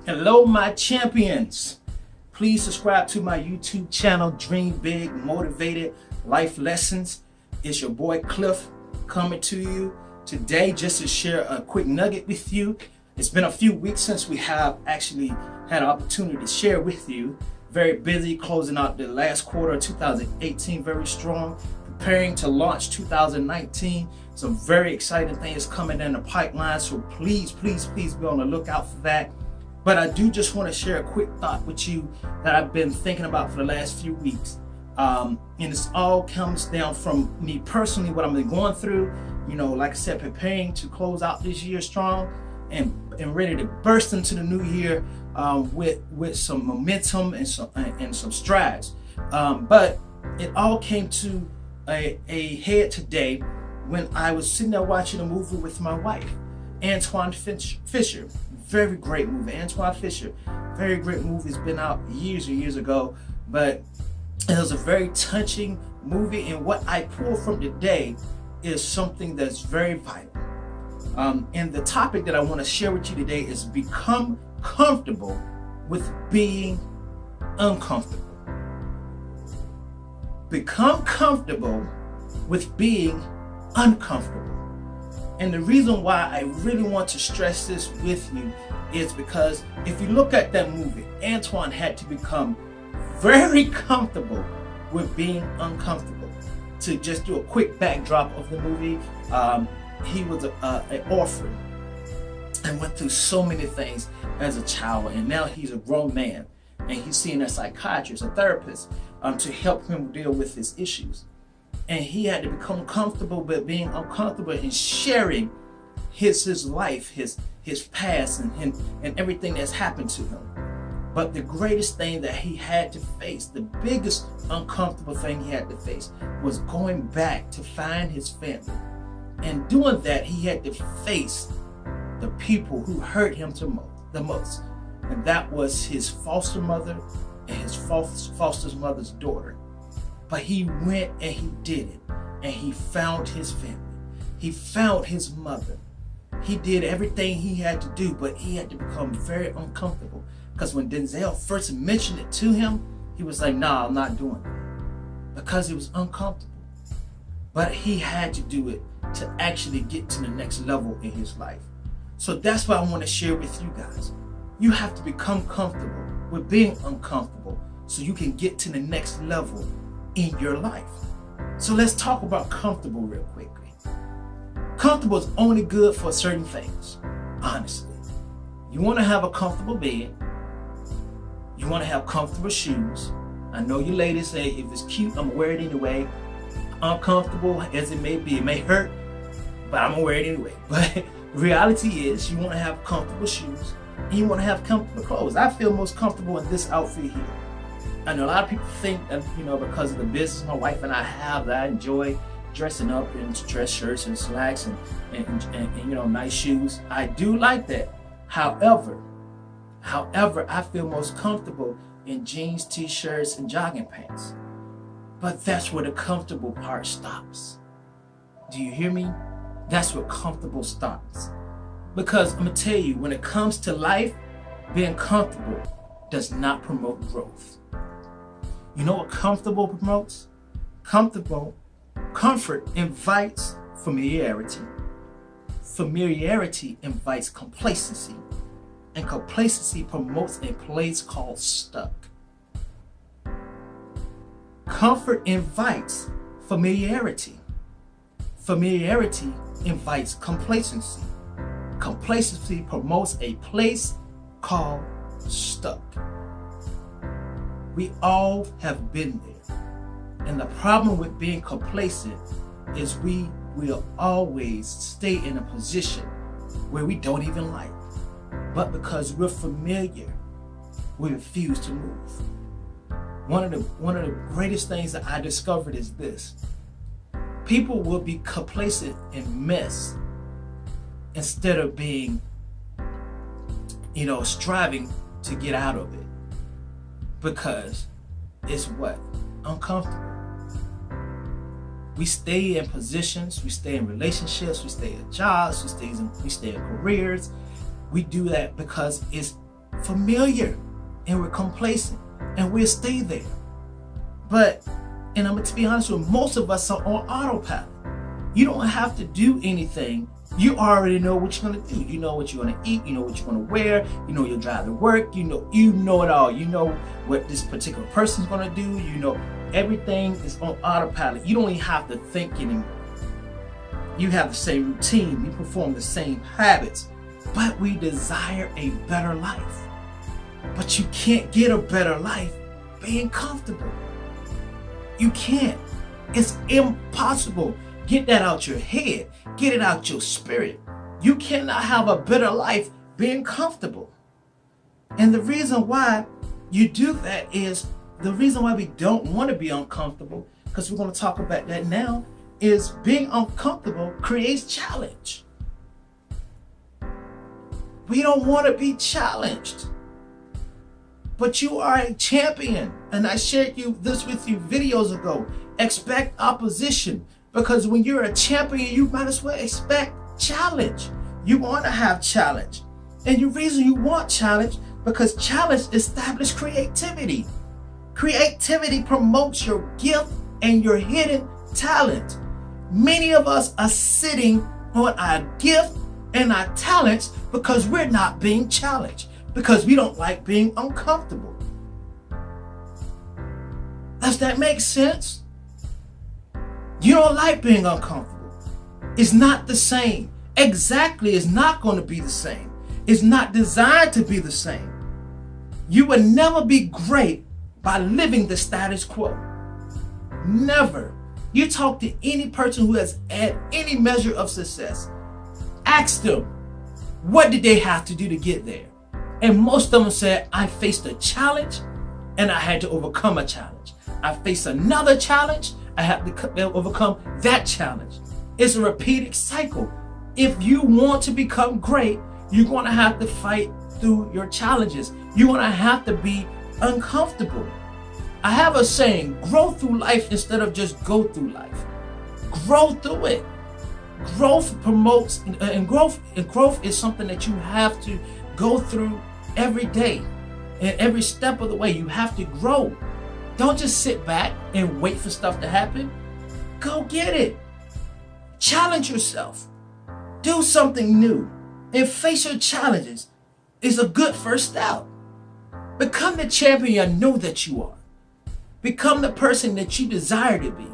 Hello, my champions. Please subscribe to my YouTube channel, Dream Big, Motivated Life Lessons. It's your boy Cliff coming to you today just to share a quick nugget with you. It's been a few weeks since we have actually had an opportunity to share with you. Very busy closing out the last quarter of 2018, very strong, preparing to launch 2019. Some very exciting things coming in the pipeline, so please be on the lookout for that. But I do just want to share a quick thought with you that I've been thinking about for the last few weeks. And this all comes down from me personally, what I've been going through. You know, like I said, preparing to close out this year strong and ready to burst into the new year with some momentum and some strides. But it all came to a head today when I was sitting there watching a movie with my wife, Antwone Fisher. Very great movie, Antwone Fisher. Very great movie. It's been out years and years ago, but it was a very touching movie. And what I pull from today is something that's very vital. And the topic that I want to share with you today is become comfortable with being uncomfortable. Become comfortable with being uncomfortable. And the reason why I really want to stress this with you is because if you look at that movie, Antwone had to become very comfortable with being uncomfortable. To just do a quick backdrop of the movie, he was an orphan and went through so many things as a child, and now he's a grown man and he's seeing a psychiatrist, a therapist, to help him deal with his issues. And he had to become comfortable with being uncomfortable and sharing his life, his past, and everything that's happened to him. But the greatest thing that he had to face, the biggest uncomfortable thing he had to face, was going back to find his family. And doing that, he had to face the people who hurt him the most. And that was his foster mother and his foster mother's daughter. But he went and he did it. And he found his family. He found his mother. He did everything he had to do, but he had to become very uncomfortable. Because when Denzel first mentioned it to him, he was like, nah, I'm not doing it. Because it was uncomfortable. But he had to do it to actually get to the next level in his life. So that's what I want to share with you guys. You have to become comfortable with being uncomfortable so you can get to the next level in your life. So let's talk about comfortable real quickly. Comfortable is only good for certain things, honestly. You want to have a comfortable bed. You want to have comfortable shoes. I know you ladies say, if it's cute, I'm gonna wear it anyway. Uncomfortable as it may be, it may hurt, but I'm gonna wear it anyway. But the reality is, you want to have comfortable shoes and you want to have comfortable clothes. I feel most comfortable in this outfit here. I know a lot of people think that, you know, because of the business my wife and I have, that I enjoy dressing up in dress shirts and slacks and you know, nice shoes. I do like that. However, I feel most comfortable in jeans, t-shirts, and jogging pants. But that's where the comfortable part stops. Do you hear me? That's where comfortable stops. Because I'm gonna tell you, when it comes to life, being comfortable does not promote growth. You know what comfortable promotes? Comfort invites familiarity. Familiarity invites complacency. And complacency promotes a place called stuck. Comfort invites familiarity. Familiarity invites complacency. Complacency promotes a place called stuck. We all have been there. And the problem with being complacent is we will always stay in a position where we don't even like. But because we're familiar, we refuse to move. One of the greatest things that I discovered is this. People will be complacent in mess instead of being, striving to get out of it. Because it's what? Uncomfortable. We stay in positions, we stay in relationships, we stay in jobs, we stay in careers. We do that because it's familiar and we're complacent and we'll stay there. But, and I'm going to be honest with you, most of us are on autopilot. You don't have to do anything. You already know what you're going to do. You know what you're going to eat. You know what you're going to wear. You know you'll drive to work. You know it all. You know what this particular person's going to do. You know everything is on autopilot. You don't even have to think anymore. You have the same routine. You perform the same habits. But we desire a better life. But you can't get a better life being comfortable. You can't. It's impossible. Get that out your head. Get it out your spirit. You cannot have a better life being comfortable. And the reason why you do that is, the reason why we don't want to be uncomfortable, because we're going to talk about that now, is being uncomfortable creates challenge. We don't want to be challenged. But you are a champion. And I shared this with you videos ago. Expect opposition. Because when you're a champion, you might as well expect challenge. You want to have challenge. And the reason you want challenge, because challenge establishes creativity. Creativity promotes your gift and your hidden talent. Many of us are sitting on our gift and our talents because we're not being challenged, because we don't like being uncomfortable. Does that make sense? You don't like being uncomfortable. It's not the same. Exactly, it's not going to be the same. It's not designed to be the same. You will never be great by living the status quo. Never. You talk to any person who has had any measure of success. Ask them, what did they have to do to get there? And most of them said, I faced a challenge and I had to overcome a challenge. I faced another challenge, I had to overcome that challenge. It's a repeated cycle. If you want to become great, you're going to have to fight through your challenges. You're going to have to be uncomfortable. I have a saying, grow through life instead of just go through life. Grow through it. Growth promotes, and growth is something that you have to go through every day. And every step of the way, you have to grow. Don't just sit back and wait for stuff to happen. Go get it. Challenge yourself. Do something new and face your challenges. It's a good first step. Become the champion you know that you are. Become the person that you desire to be.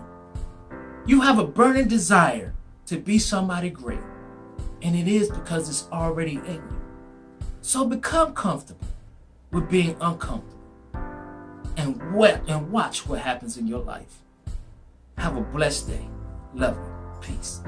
You have a burning desire to be somebody great. And it is because it's already in you. So become comfortable with being uncomfortable. And watch what happens in your life. Have a blessed day. Love you. Peace.